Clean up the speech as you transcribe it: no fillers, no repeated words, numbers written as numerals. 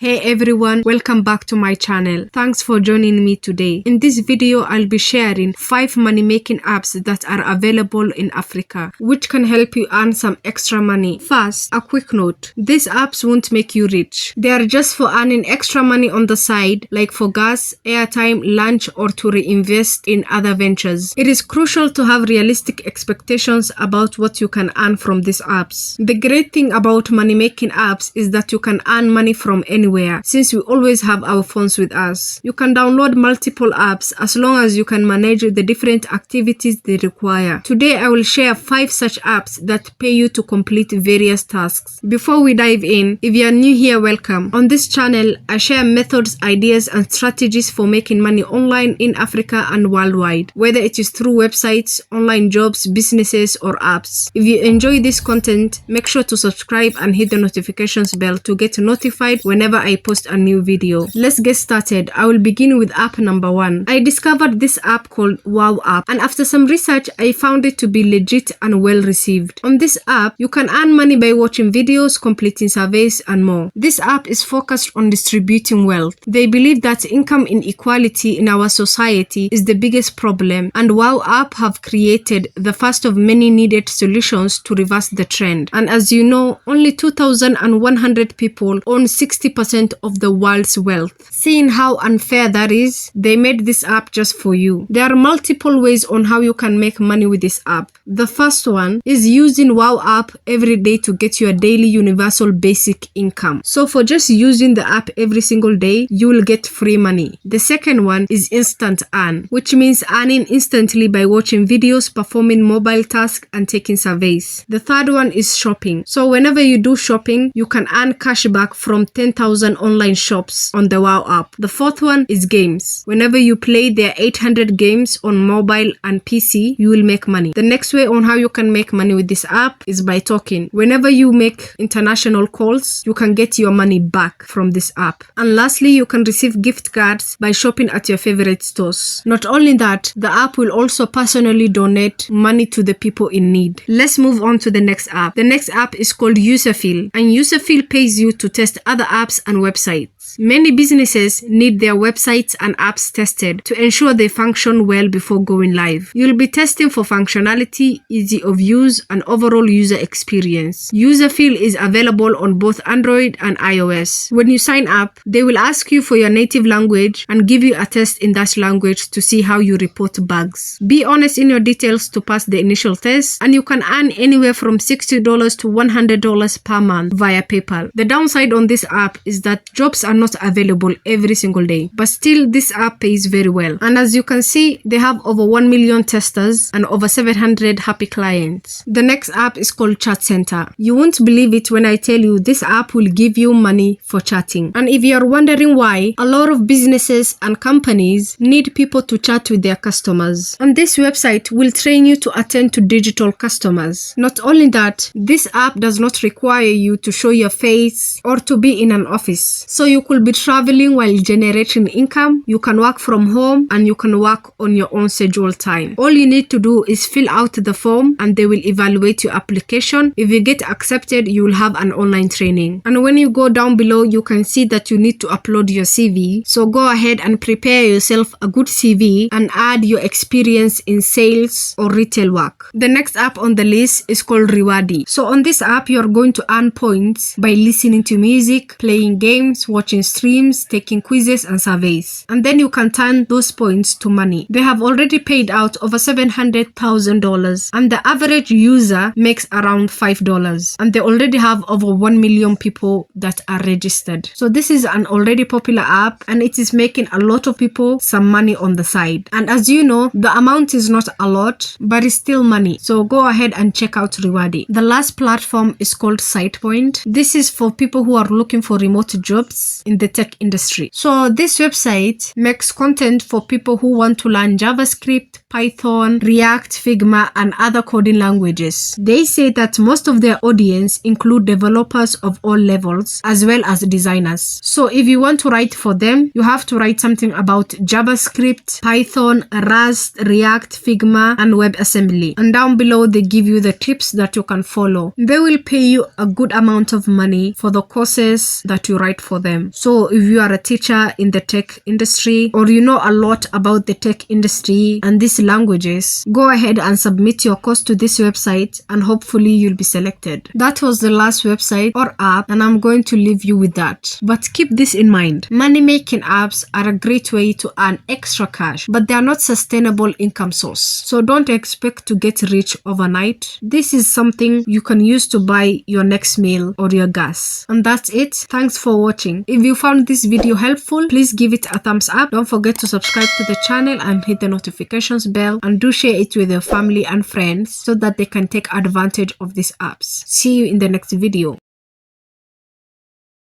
Hey everyone, welcome back to my channel. Thanks for joining me today. In this video, I'll be sharing 5 money-making apps that are available in Africa, which can help you earn some extra money. First, a quick note. These apps won't make you rich. They are just for earning extra money on the side, like for gas, airtime, lunch, or to reinvest in other ventures. It is crucial to have realistic expectations about what you can earn from these apps. The great thing about money-making apps is that you can earn money from anywhere, since we always have our phones with us. You can download multiple apps as long as you can manage the different activities they require. Today I will share 5 such apps that pay you to complete various tasks. Before we dive in, if you are new here, welcome. On this channel, I share methods, ideas, and strategies for making money online in Africa and worldwide, whether it is through websites, online jobs, businesses, or apps. If you enjoy this content, make sure to subscribe and hit the notifications bell to get notified whenever I post a new video. Let's get started. I will begin with app number 1. I discovered this app called Wow App, and after some research, I found it to be legit and well received. On this app, you can earn money by watching videos, completing surveys, and more. This app is focused on distributing wealth. They believe that income inequality in our society is the biggest problem, and Wow App have created the first of many needed solutions to reverse the trend. And as you know, only 2,100 people own 60% of the world's wealth. Seeing how unfair that is, they made this app just for you. There are multiple ways on how you can make money with this app. The first one is using Wow App every day to get your daily universal basic income. So for just using the app every single day, you will get free money. The second one is instant earn, which means earning instantly by watching videos, performing mobile tasks, and taking surveys. The third one is shopping. So whenever you do shopping, you can earn cash back from 10,000 online shops on the Wow App. The fourth one is games. Whenever you play their 800 games on mobile and PC, you will make money. The next way on how you can make money with this app is by talking. Whenever you make international calls, you can get your money back from this app. And lastly, you can receive gift cards by shopping at your favorite stores. Not only that, the app will also personally donate money to the people in need. Let's move on to the next app. The next app is called Userfeel, and Userfeel pays you to test other apps and websites. Many businesses need their websites and apps tested to ensure they function well before going live. You'll be testing for functionality, ease of use, and overall user experience. Userfeel is available on both Android and iOS. When you sign up, they will ask you for your native language and give you a test in that language to see how you report bugs. Be honest in your details to pass the initial test, and you can earn anywhere from $60 to $100 per month via PayPal. The downside on this app is that jobs are not available every single day, but still this app pays very well. And as you can see, they have over 1 million testers and over 700 happy clients. The next app is called Chat Center. You won't believe it when I tell you this app will give you money for chatting. And if you're wondering why, a lot of businesses and companies need people to chat with their customers, and this website will train you to attend to digital customers. Not only that, this app does not require you to show your face or to be in an office, so you could be traveling while generating income. You can work from home and you can work on your own schedule time. All you need to do is fill out the form and they will evaluate your application. If you get accepted, you will have an online training. And when you go down below, you can see that you need to upload your CV. So go ahead and prepare yourself a good CV and add your experience in sales or retail work. The next app on the list is called Rewardy. So on this app, you're going to earn points by listening to music, playing games, watching streams, taking quizzes and surveys, and then you can turn those points to money. They have already paid out over $700,000, and the average user makes around $5, and they already have over 1 million people that are registered. So this is an already popular app, and it is making a lot of people some money on the side. And as you know, the amount is not a lot, but it's still money. So go ahead and check out Rewardy. The last platform is called SitePoint. This is for people who are looking for remote jobs in the tech industry. So this website makes content for people who want to learn JavaScript, Python, React, Figma, and other coding languages. They say that most of their audience include developers of all levels as well as designers. So if you want to write for them, you have to write something about JavaScript, Python, Rust, React, Figma, and WebAssembly. And down below, they give you the tips that you can follow. They will pay you a good amount of money for the courses that you write for them. So if you are a teacher in the tech industry, or you know a lot about the tech industry and these languages, go ahead and submit your course to this website and hopefully you'll be selected. That was the last website or app, and I'm going to leave you with that. But keep this in mind. Money making apps are a great way to earn extra cash, but they are not sustainable income source. So don't expect to get rich overnight. This is something you can use to buy your next meal or your gas. And that's it. Thanks for watching. If you found this video helpful, please give it a thumbs up. Don't forget to subscribe to the channel and hit the notifications bell, and do share it with your family and friends so that they can take advantage of these apps. See you in the next video.